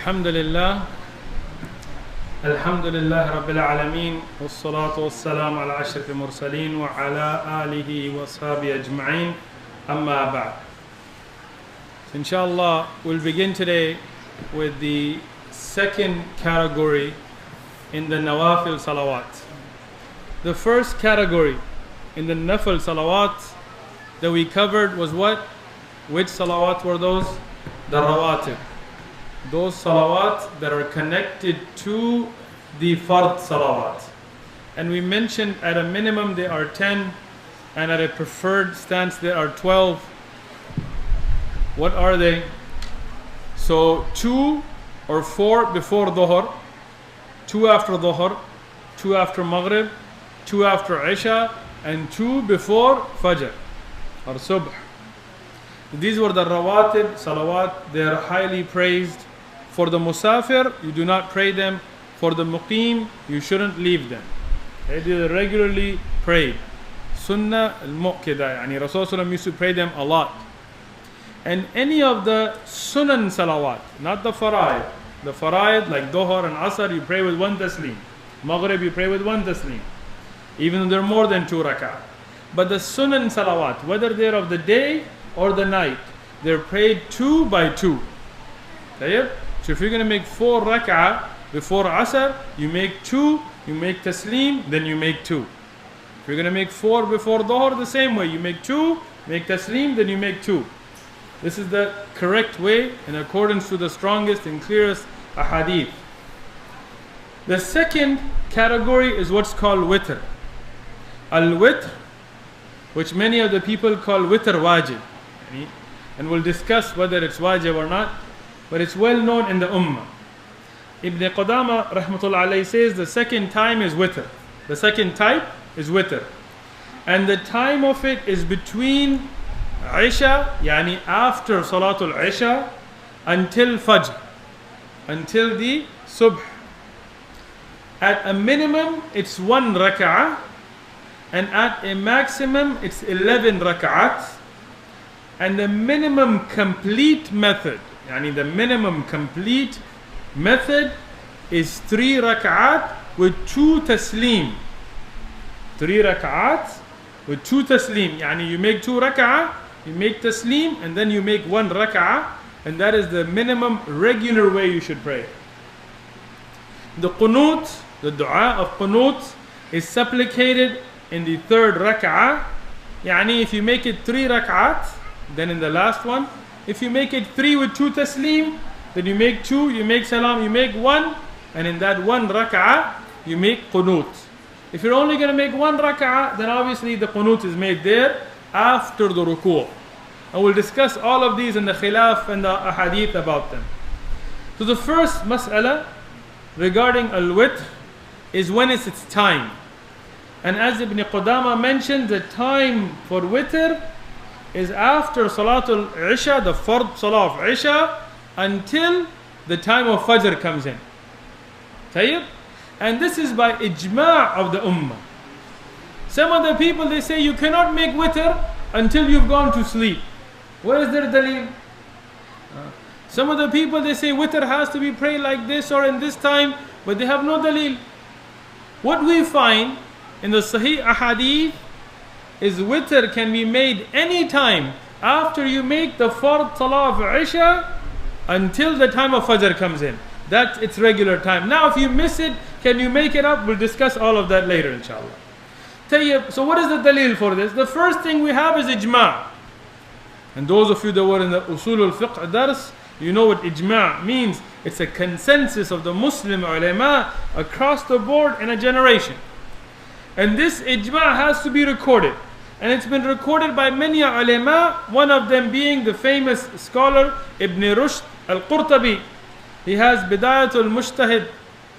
Alhamdulillah. Alhamdulillah Rabbil Alameen. Wassalatu wassalamu ala ashrafil mursaleen wa ala alihi wa sahbihi ajma'in. Amma ba'd. So inshallah, we'll begin today with the second category in the Nawafil Salawat. The first category in the Nafil Salawat that we covered was what? Which Salawat were those? The Rawatib. Those Salawat that are connected to the Fard Salawat. And we mentioned at a minimum they are 10 and at a preferred stance there are 12. What are they? So 2 or 4 before Dhuhr, 2 after Dhuhr, 2 after Maghrib, 2 after Isha, and 2 before Fajr or Subh. These were the Rawatib Salawat. They are highly praised. For the Musafir, you do not pray them. For the Muqim, you shouldn't leave them. They are regularly prayed. Sunnah al-Mu'kida, yani Rasulullah used to pray them a lot. And any of the Sunan Salawat, not the Faraid. The Faraid like Dhuhr and Asr, you pray with 1 taslim. Maghrib, you pray with 1 taslim. Even though there are more than 2 rak'ah. But the Sunan Salawat, whether they're of the day or the night, they're prayed 2 by 2. So if you're going to make 4 rak'ah before Asr, you make 2, you make taslim, then you make 2. If you're going to make 4 before Dhuhr, the same way. You make 2, make taslim, then you make 2. This is the correct way in accordance to the strongest and clearest ahadith. The second category is what's called witr. Al-witr, which many of the people call witr wajib. And we'll discuss whether it's wajib or not. But it's well known in the Ummah. Ibn Qudama rahmatullah alayhi says the second time is witr. The second type is witr. And the time of it is between Isha, yani after Salatul Isha, until Fajr, until the Subh. At a minimum, it's 1 rak'ah, and at a maximum, it's 11 rak'at. And the minimum complete method, yani the minimum complete method is 3 rak'at with 2 taslim. 3 rak'at with 2 taslim. Yani you make 2 rak'ah, you make taslim, and then you make 1 rak'ah, and that is the minimum regular way you should pray. The qunut, the dua of qunut, is supplicated in the 3rd rak'ah. Yani if you make it 3 rak'at, then in the last one, if you make it 3 with 2 taslim, then you make 2, you make salam, you make 1, and in that 1 rak'ah, you make qunut. If you're only going to make 1 rak'ah, then obviously the qunut is made there after the ruku'. And we'll discuss all of these in the khilaf and the ahadith about them. So the first mas'ala regarding al-witr is when is its time. And as Ibn Qudama mentioned, the time for witr is after Salatul Isha, the Fard Salah of Isha, until the time of Fajr comes in. Tayyib? And this is by ijma' of the Ummah. Some of the people, they say you cannot make witr until you've gone to sleep. Where is their dalil? Some of the people, they say witr has to be prayed like this or in this time, but they have no dalil. What we find in the Sahih Ahadith is witr can be made any time after you make the Fard Salah of Isha until the time of Fajr comes in. That's its regular time. Now if you miss it, can you make it up? We'll discuss all of that later inshallah. Tayyib, so what is the dalil for this? The first thing we have is ijma'. And those of you that were in the Usul al-Fiqh dars, you know what ijma' means. It's a consensus of the Muslim ulama across the board in a generation. And this ijma' has to be recorded. And it's been recorded by many ulama, one of them being the famous scholar Ibn Rushd al-Qurtabi. He has Bidayatul Mujtahid,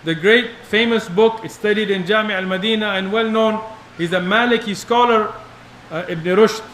the great famous book. It's studied in Jami' al-Madinah and well known. He's a Maliki scholar, Ibn Rushd.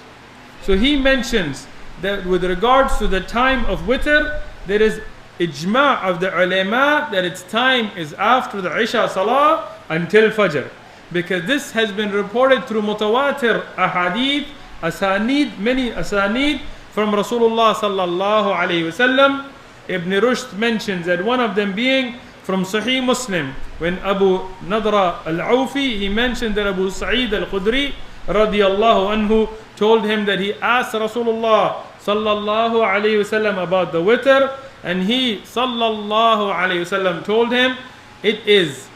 So he mentions that with regards to the time of witr, there is ijma' of the ulama that its time is after the Isha Salah until Fajr. Because this has been reported through mutawatir ahadith, asanid, many asanid from Rasulullah sallallahu alayhi wasallam Ibn Rushd mentions that one of them being from Sahih Muslim, when Abu Nadra al-Awfi, he mentioned that Abu Sa'id al-Khudri radiyallahu anhu told him that he asked Rasulullah sallallahu alayhi wasallam about the witr, and he sallallahu alayhi wasallam told him it is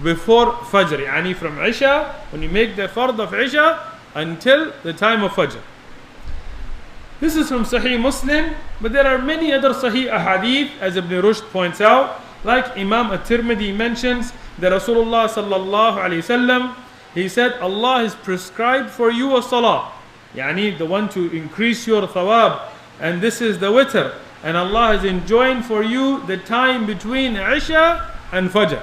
before Fajr, yani from Isha, when you make the fard of Isha until the time of Fajr. This is from Sahih Muslim, but there are many other Sahih ahadith, as Ibn Rushd points out, like Imam at-Tirmidhi mentions that Rasulullah sallallahu alayhi wasallam, he said, Allah has prescribed for you a salah, yani the one to increase your thawab, and this is the witr, and Allah has enjoined for you the time between Isha and Fajr.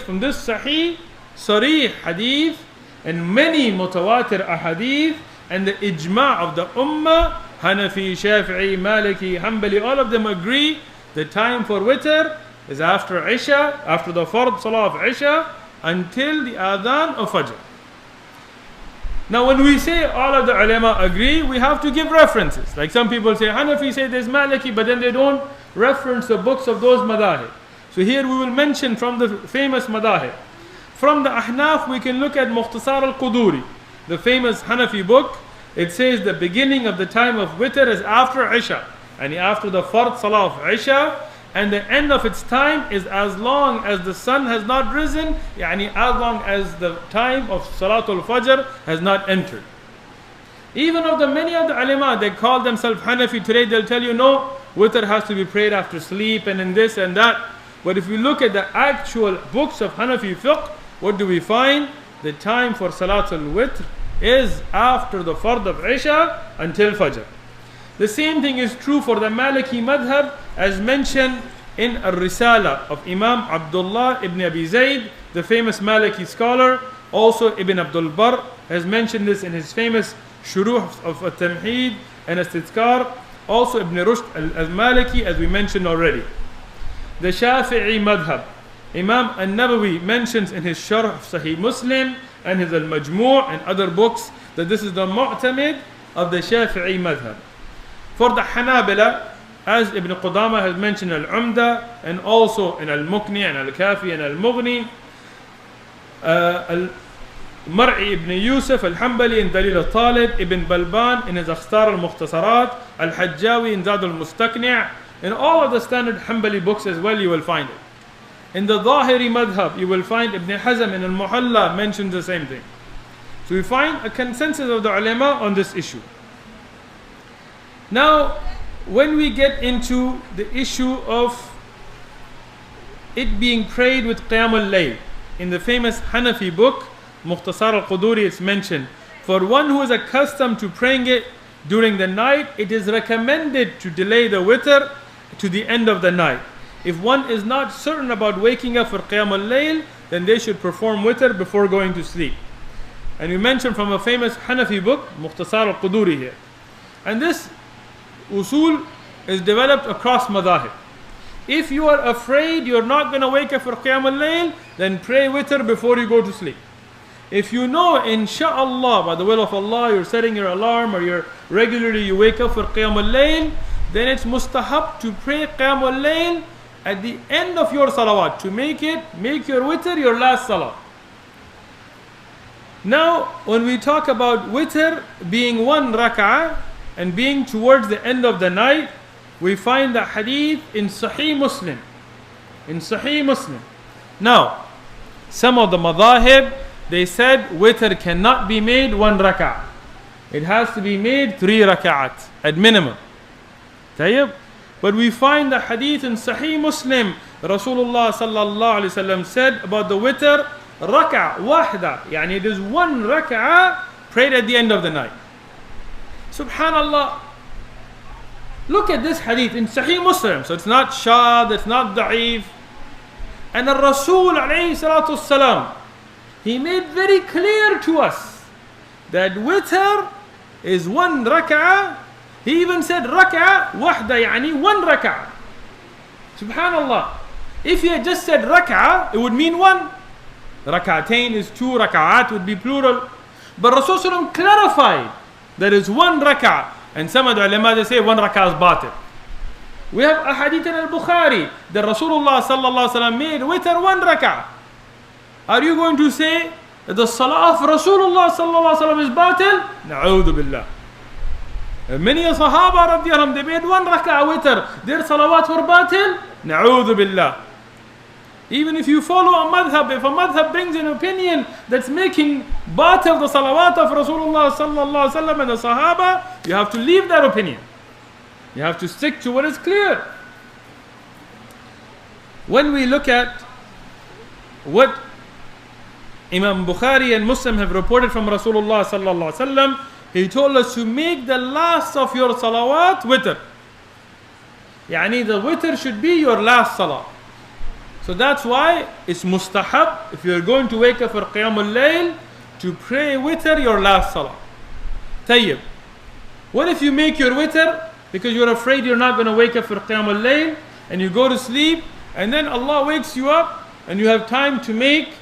From this Sahih, Sarih hadith, and many mutawatir ahadith, and the ijma' of the ummah, Hanafi, Shafi'i, Maliki, Hanbali, all of them agree the time for witr is after Isha, after the fard salah of Isha, until the adhan of Fajr. Now when we say all of the ulama agree, we have to give references. Like some people say, Hanafi say there's Maliki, but then they don't reference the books of those madahib. So here we will mention from the famous madahib. From the Ahnaf we can look at Mukhtasar al-Quduri, the famous Hanafi book. It says the beginning of the time of witr is after Isha, and after the fard salah of Isha, and the end of its time is as long as the sun has not risen, yani as long as the time of Salatul Fajr has not entered. Even of the many of the ulama, they call themselves Hanafi today, they'll tell you no, witr has to be prayed after sleep and in this and that. But if you look at the actual books of Hanafi fiqh, what do we find? The time for Salatul Witr is after the fard of Isha until Fajr. The same thing is true for the Maliki madhab, as mentioned in Al-Risala of Imam Abdullah ibn Abi Zayd, the famous Maliki scholar. Also Ibn Abdul Barr has mentioned this in his famous Shuruh of At-Tamheed and Istidkar. Also Ibn Rushd al-Maliki, as we mentioned already. The Shafi'i madhab, Imam al-Nawawi mentions in his Sharh of Sahih Muslim and his Al-Majmu' and other books that this is the mu'tamid of the Shafi'i madhab. For the Hanabila, as Ibn Qudama has mentioned in Al-Umdah, and also in Al-Muqni and Al-Kafi and Al-Mughni, Mar'i ibn Yusuf Al-Hanbali in Dalil al-Talib, Ibn Balban in his Akhtar al-Mukhtasarat, Al-Hajjawi in Zad al-Mustaqni', in all of the standard Hanbali books as well you will find it. In the Zahiri madhab you will find Ibn Hazm in Al-Muhalla mentions the same thing. So we find a consensus of the ulama on this issue. Now when we get into the issue of it being prayed with Qiyam al-Layl, in the famous Hanafi book Mukhtasar al-Quduri it's mentioned, for one who is accustomed to praying it during the night, it is recommended to delay the witr to the end of the night. If one is not certain about waking up for Qiyam al-Layl, then they should perform witr before going to sleep. And we mentioned from a famous Hanafi book, Mukhtasar al-Quduri here. And this usul is developed across madahib. If you are afraid you're not going to wake up for Qiyam al-Layl, then pray witr before you go to sleep. If you know, insha'Allah, by the will of Allah, you're setting your alarm or you're regularly you wake up for Qiyam al-Layl, then it's mustahab to pray Qiyam al-Layl at the end of your salawat, to make your witr your last salah. Now, when we talk about witr being one rak'ah and being towards the end of the night, we find the hadith in Sahih Muslim. In Sahih Muslim. Now, some of the madahib, they said witr cannot be made one rak'ah. It has to be made 3 rak'at at minimum. Tayyib? But we find the hadith in Sahih Muslim, Rasulullah sallallahu alaihi wasallam said about the witr, rak'ah wahda, yani it is 1 rak'ah prayed at the end of the night. Subhanallah. Look at this hadith in Sahih Muslim. So it's not shad, it's not da'if. And the Rasul alayhi salatu salam, he made very clear to us that witr is 1 rak'ah. He even said rak'ah wahda, yani 1 rak'ah. Subhanallah. If he had just said rak'ah, it would mean 1. Rak'atain is 2, rak'at would be plural. But Rasulullah clarified that is 1 rak'ah. And some of the ulama they say 1 rak'ah is batil. We have a hadith in al-Bukhari that Rasulullah sallallahu alaihi wasallam made witr 1 rak'ah. Are you going to say that the salah of Rasulullah sallallahu alaihi wasallam is batil? Na'udhu billah. Many Sahaba radiyallahu anhum, they made 1 rak'ah witr. Their salawat were batil? Na'udhu billah. Even if you follow a madhab, if a madhab brings an opinion that's making batil the salawat of Rasulullah sallallahu alaihi wasallam and the Sahaba, you have to leave that opinion. You have to stick to what is clear. When we look at what Imam Bukhari and Muslim have reported from Rasulullah sallallahu alaihi wasallam, he told us to make the last of your salawat witr. Yani the witr should be your last salah. So that's why it's mustahab, if you're going to wake up for Qiyamul Layl, to pray witr your last salah. Tayyib. What if you make your witr because you're afraid you're not going to wake up for Qiyamul Layl, and you go to sleep, and then Allah wakes you up and you have time to make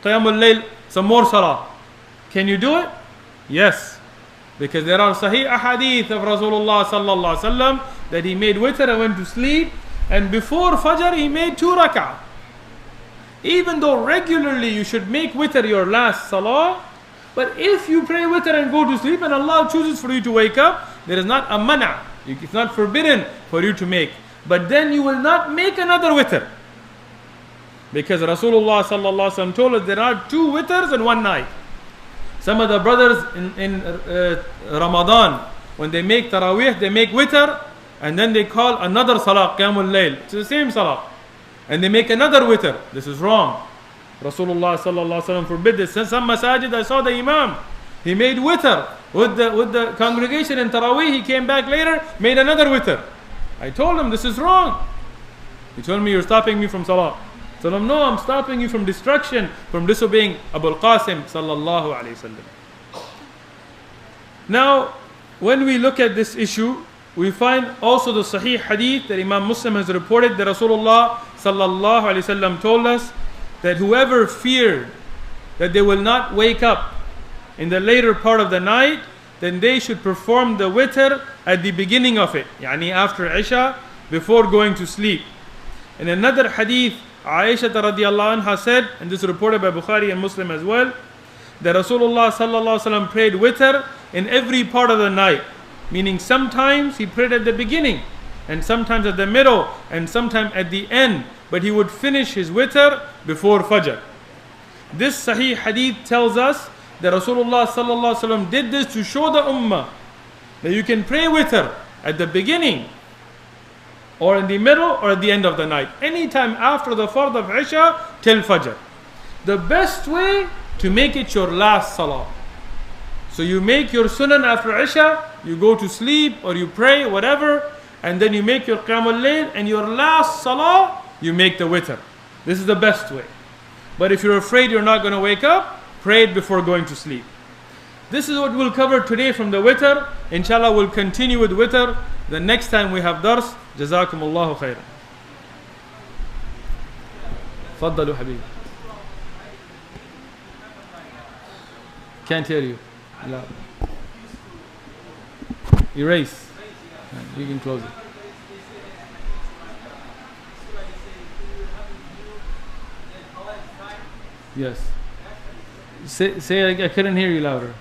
Qiyamul Layl some more salah? Can you do it? Yes. Because there are sahih ahadith of Rasulullah sallallahu alaihi wasallam that he made witr and went to sleep, and before Fajr he made 2 rak'ah. Even though regularly you should make witr your last salah, but if you pray witr and go to sleep and Allah chooses for you to wake up, there is not a mana. It's not forbidden for you to make. But then you will not make another witr. Because Rasulullah sallallahu alaihi wasallam told us there are 2 witrs in one night. Some of the brothers in Ramadan, when they make Taraweeh, they make witr, and then they call another salah Qiyamul Layl. It's the same salah. And they make another witr. This is wrong. Rasulullah sallallahu alaihi wasallam forbid this. In some masajid, I saw the imam, he made witr with the congregation in Taraweeh. He came back later, made another witr. I told him this is wrong. He told me, you're stopping me from salah. I told him, no, I'm stopping you from destruction, from disobeying Abul Qasim sallallahu alaihi wasallam. Now, when we look at this issue, we find also the Sahih Hadith that Imam Muslim has reported that Rasulullah sallallahu alaihi wasallam told us that whoever feared that they will not wake up in the later part of the night, then they should perform the witr at the beginning of it, yani after Isha, before going to sleep. In another hadith, Aisha radiyallahu anha said, and this is reported by Bukhari and Muslim as well, that Rasulullah sallallahu alaihi wasallam prayed witr in every part of the night. Meaning sometimes he prayed at the beginning, and sometimes at the middle, and sometimes at the end. But he would finish his witr before Fajr. This Sahih Hadith tells us that Rasulullah sallallahu alaihi wasallam did this to show the ummah that you can pray witr at the beginning, or in the middle, or at the end of the night. Anytime after the fard of Isha till Fajr. The best way to make it your last salah. So you make your sunan after Isha, you go to sleep or you pray, whatever, and then you make your Qiyamul Layl, and your last salah, you make the witr. This is the best way. But if you're afraid you're not going to wake up, pray it before going to sleep. This is what we'll cover today from the witr. Inshallah, we'll continue with witr the next time we have dars. Jazakumullahu khairan. Faddalu Habib. Can't hear you. No. Erase. You can close it. Yes. Say I couldn't hear you louder.